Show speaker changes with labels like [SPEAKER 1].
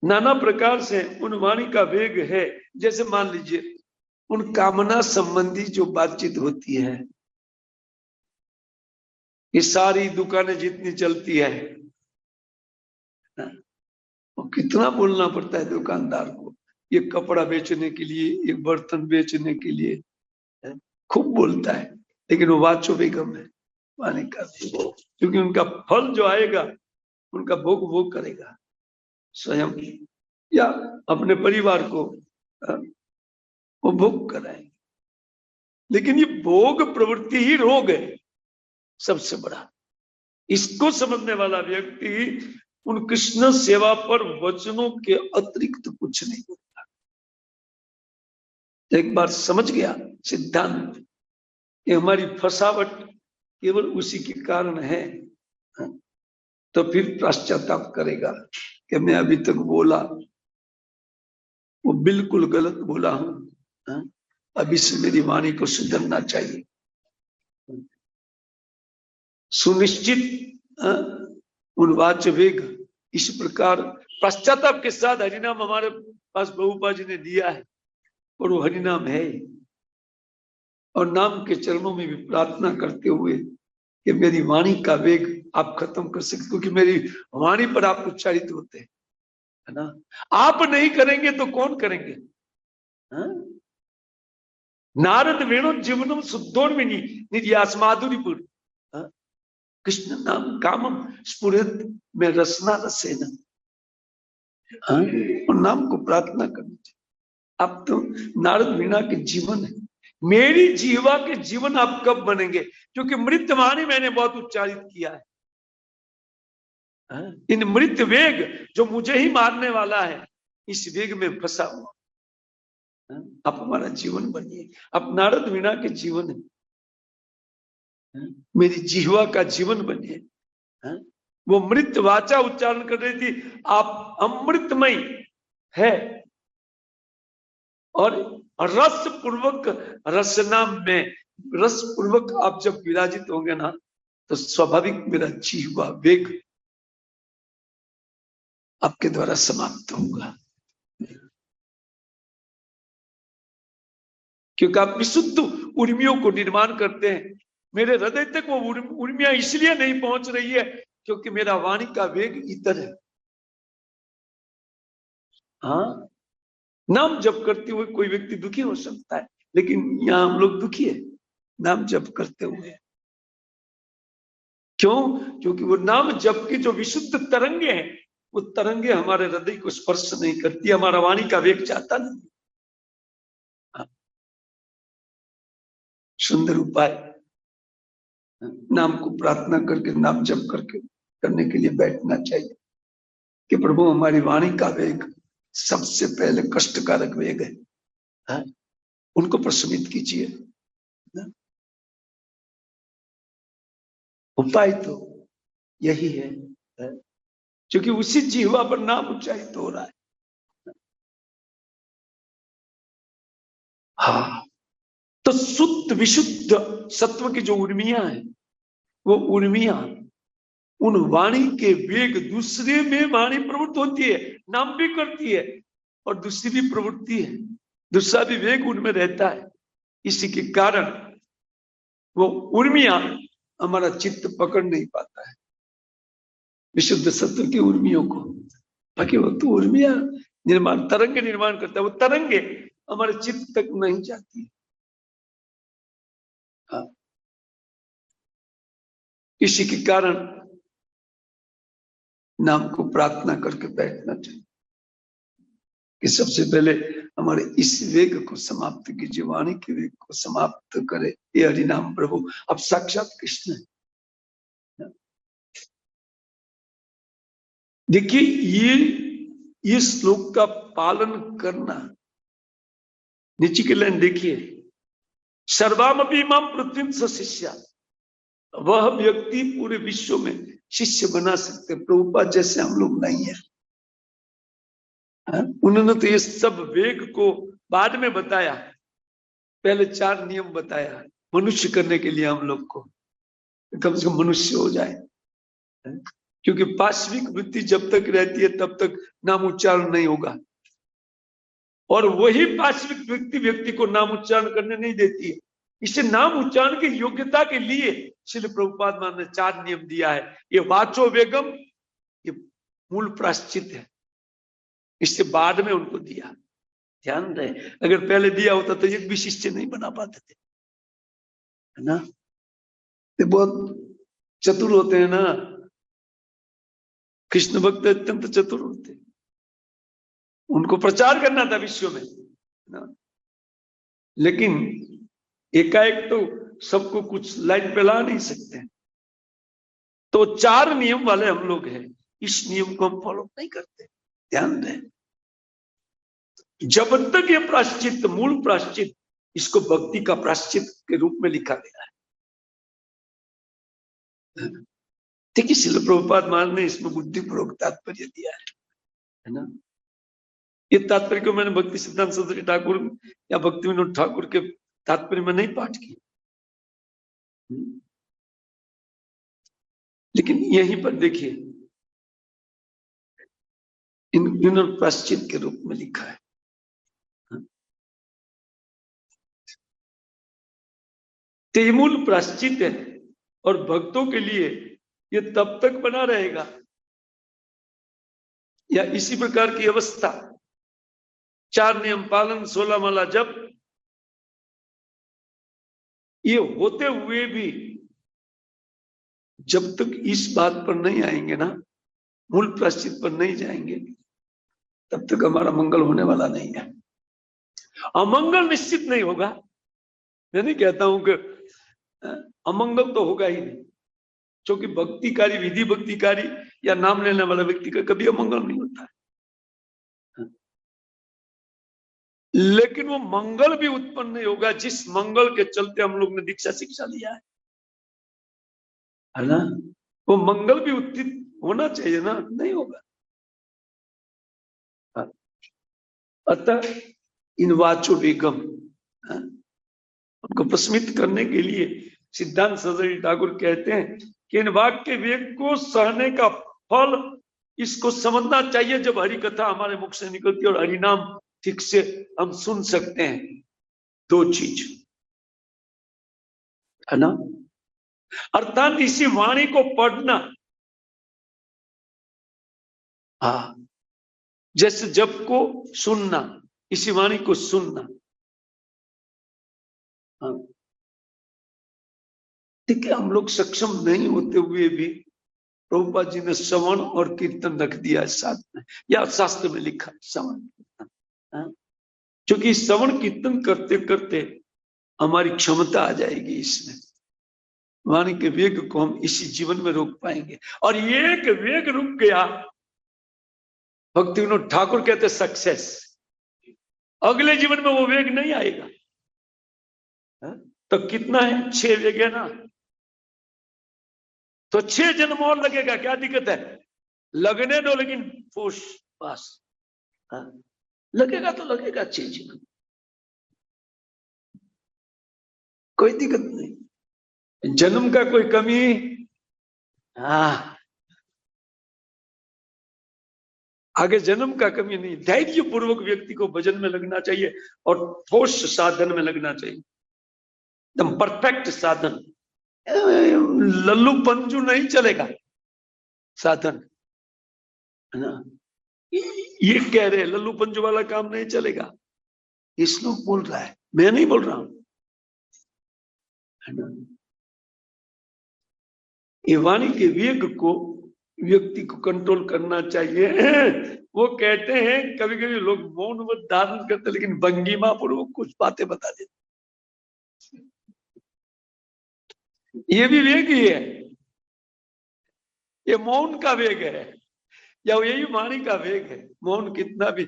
[SPEAKER 1] नाना प्रकार से उन वाणी का वेग है। जैसे मान लीजिए उन कामना संबंधी जो बातचीत होती है, ये सारी दुकानें जितनी चलती है, वो कितना बोलना पड़ता है दुकानदार को, ये कपड़ा बेचने के लिए, ये बर्तन बेचने के लिए, खूब बोलता है, लेकिन वो वाचो बेगम है वाणी का, क्योंकि उनका फल जो आएगा उनका भोग वो करेगा स्वयं, या अपने परिवार को वो भोग कराएंगे। लेकिन ये भोग प्रवृत्ति ही रोग है सबसे बड़ा। इसको समझने वाला व्यक्ति उन कृष्ण सेवा पर वचनों के अतिरिक्त कुछ नहीं बोलता। एक बार समझ गया सिद्धांत कि हमारी फसावट केवल उसी के कारण है, तो फिर पश्चाताप करेगा कि मैं अभी तक बोला वो बिल्कुल गलत बोला हूं, अभी से मेरी वाणी को सुधरना चाहिए। सुनिश्चित उन वाच्य वेग इस प्रकार पश्चाताप के साथ हरिनाम हमारे पास प्रभुपा जी ने दिया है, और वो हरिनाम है। और नाम के चरणों में भी प्रार्थना करते हुए कि मेरी वाणी का वेग आप खत्म कर सकते, क्योंकि मेरी वाणी पर आप उच्चारित होते हैं, है ना। आप नहीं करेंगे तो कौन करेंगे? नारद वेणु जीवनम शुद्धोन्मिनी निर्यास माधुरीपुर, कृष्ण नाम कामम स्फुरत में रसना रसेना, और नाम को प्रार्थना करनी चाहिए। अब तो नारद वीणा के जीवन है, मेरी जीवा के जीवन आप कब बनेंगे? क्योंकि मृत वाणी मैंने बहुत उच्चारित किया है, इन मृत वेग जो मुझे ही मारने वाला है, इस वेग में फंसा हुआ। आप हमारा जीवन बनिए, आप नारद वीणा के जीवन है, मेरी जीवा का जीवन बनिए। वो मृत वाचा उच्चारण कर रही थी, आप अमृतमय है, और रस पूर्वक रसना में रस पूर्वक आप जब विराजित होंगे ना, तो स्वाभाविक मेरा जीवा वेग आपके द्वारा समाप्त होगा, क्योंकि आप विशुद्ध उर्मियों को निर्माण करते हैं। मेरे हृदय तक वो उर्मियां इसलिए नहीं पहुंच रही है क्योंकि मेरा वाणी का वेग इतर है। हाँ, नाम जप करते हुए कोई व्यक्ति दुखी हो सकता है, लेकिन यहां हम लोग दुखी है नाम जप करते हुए। क्यों? क्योंकि वो नाम जप की जो विशुद्ध तरंगे हैं, वो तरंगे हमारे हृदय को स्पर्श नहीं करती, हमारा वाणी का वेग चाहता नहीं। सुंदर उपाय, नाम को प्रार्थना करके, नाम जप करके करने के लिए बैठना चाहिए कि प्रभु हमारी वाणी का वेग सबसे पहले कष्टकारक वेग है, उनको प्रशमित कीजिए। उपाय तो यही है, क्योंकि उसी जीवा पर नाम उच्चारित हो रहा है। हाँ, तो शुद्ध विशुद्ध सत्व की जो उर्मियां हैं, वो उर्मियां उन वाणी के वेग, दूसरे में वाणी प्रवृत्त होती है, नाम भी करती है, और दूसरी भी प्रवृत्ति है, दूसरा भी वेग उनमें रहता है। इसी के कारण वो उर्मियां हमारा चित्त पकड़ नहीं पाता है, विशुद्ध सत्व की उर्मियों को। बाकी वो तो उर्मियां निर्माण, तरंगे निर्माण करता है, वो तरंगे हमारे चित्त तक नहीं जाती। हाँ, इसी के कारण नाम को प्रार्थना करके बैठना चाहिए कि सबसे पहले हमारे इस वेग को समाप्त कीजिए, वाणी के वेग को समाप्त करे ये हरिनाम प्रभु। अब साक्षात कृष्ण है। देखिए ये श्लोक का पालन करना, नीचे की लाइन देखिए, सर्वामपि मां पृथ्वीं स शिष्या, वह व्यक्ति पूरे विश्व में शिष्य बना सकते, प्रभुपाद जैसे हम लोग नहीं है। उन्होंने तो ये सब वेग को बाद में बताया, पहले 4 नियम बताया मनुष्य करने के लिए हम लोग को, कम से कम मनुष्य हो जाए। क्योंकि पाश्विक वृत्ति जब तक रहती है तब तक नाम उच्चारण नहीं होगा, और वही पाश्विक वृत्ति व्यक्ति को नाम उच्चारण करने नहीं देती है। इसे नाम उच्चारण की योग्यता के लिए श्रील प्रभुपाद महाराज ने 4 नियम दिया है। ये वाचो वेगम, ये मूल प्रायश्चित है, इससे बाद में उनको दिया। ध्यान रहे, अगर पहले दिया होता तो एक भी शिष्य नहीं बना पाते थे, है ना। ये बहुत चतुर होते हैं ना, कृष्ण भक्त अत्यंत चतुर होते, उनको प्रचार करना था विश्व में ना। लेकिन एकाएक तो सबको कुछ लाइन पे ला नहीं सकते, तो 4 नियम वाले हम लोग हैं, इस नियम को हम फॉलो नहीं करते। ध्यान दें, जब तक ये प्रायश्चित, मूल प्रायश्चित, इसको भक्ति का प्रायश्चित के रूप में लिखा गया है। ठीक है, श्रील प्रभुपाद महाराज ने इसमें बुद्धिपूर्वक तात्पर्य दिया है ना। ये तात्पर्य को मैंने भक्ति सिद्धांत सरस्वती ठाकुर या भक्ति विनोद ठाकुर के तात्पर्य में नहीं पाठ किया, लेकिन यहीं पर देखिए इन्होंने प्रायश्चित के रूप में लिखा है। तेमूल प्रायश्चित है, और भक्तों के लिए ये तब तक बना रहेगा, या इसी प्रकार की अवस्था 4 नियम पालन 16 माला जप, ये होते हुए भी जब तक इस बात पर नहीं आएंगे ना, मूल प्रायश्चित पर नहीं जाएंगे, तब तक हमारा मंगल होने वाला नहीं है। अमंगल निश्चित नहीं होगा। मैं नहीं कहता हूं कि अमंगल तो होगा ही नहीं, क्योंकि भक्तिकारी, विधि भक्तिकारी या नाम लेने वाला व्यक्ति का कभी अमंगल नहीं होता है। लेकिन वो मंगल भी उत्पन्न नहीं होगा जिस मंगल के चलते हम लोग ने दीक्षा शिक्षा लिया है ना। वो मंगल भी उत्थित होना चाहिए ना, नहीं होगा। अतः इन वाचो वेगम, उनको प्रस्मित करने के लिए सिद्धांत सरस्वती ठाकुर कहते हैं कि इन वाक्य वेग को सहने का फल इसको समझना चाहिए जब हरि कथा हमारे मुख से निकलती है और हरि नाम ठीक से हम सुन सकते हैं। 2 चीज है ना, अर्थात इसी वाणी को पढ़ना, हाँ, जैसे जप को सुनना, इसी वाणी को सुनना। हाँ, ठीक है, हम लोग सक्षम नहीं होते हुए भी प्रभुपाद जी ने श्रवण और कीर्तन रख दिया है साथ में, या शास्त्र में लिखा श्रवण कीर्तन, क्योंकि श्रवण कीर्तन करते करते हमारी क्षमता आ जाएगी इसमें, वाणी के वेग को हम इसी जीवन में रोक पाएंगे। और ये एक वेग रुक गया, भक्ति विनोद ठाकुर कहते सक्सेस, अगले जीवन में वो वेग नहीं आएगा। तो कितना है, 6 वेग है ना, तो 6 जन्म और लगेगा, क्या दिक्कत है, लगने दो, लेकिन पोष पास लगेगा तो लगेगा 6 जन्म, कोई दिक्कत नहीं, जन्म का कोई कमी। आगे जन्म का कमी नहीं, धैर्य पूर्वक व्यक्ति को भजन में लगना चाहिए और ठोस साधन में लगना चाहिए, एकदम परफेक्ट साधन। लल्लू पंजू नहीं चलेगा साधन, है ना। ये कह रहे लल्लू पंजू वाला काम नहीं चलेगा, ये श्लोक बोल रहा है, मैं नहीं बोल रहा हूं, है ना। ये वाणी के वेग को व्यक्ति को कंट्रोल करना चाहिए। वो कहते हैं कभी कभी लोग मौन व्रत धारण करते, लेकिन भंगिमा पूर्वक कुछ बातें बता देते, ये भी वेग ही है, ये मौन का वेग है, या यही वाणी का वेग है। मौन कितना भी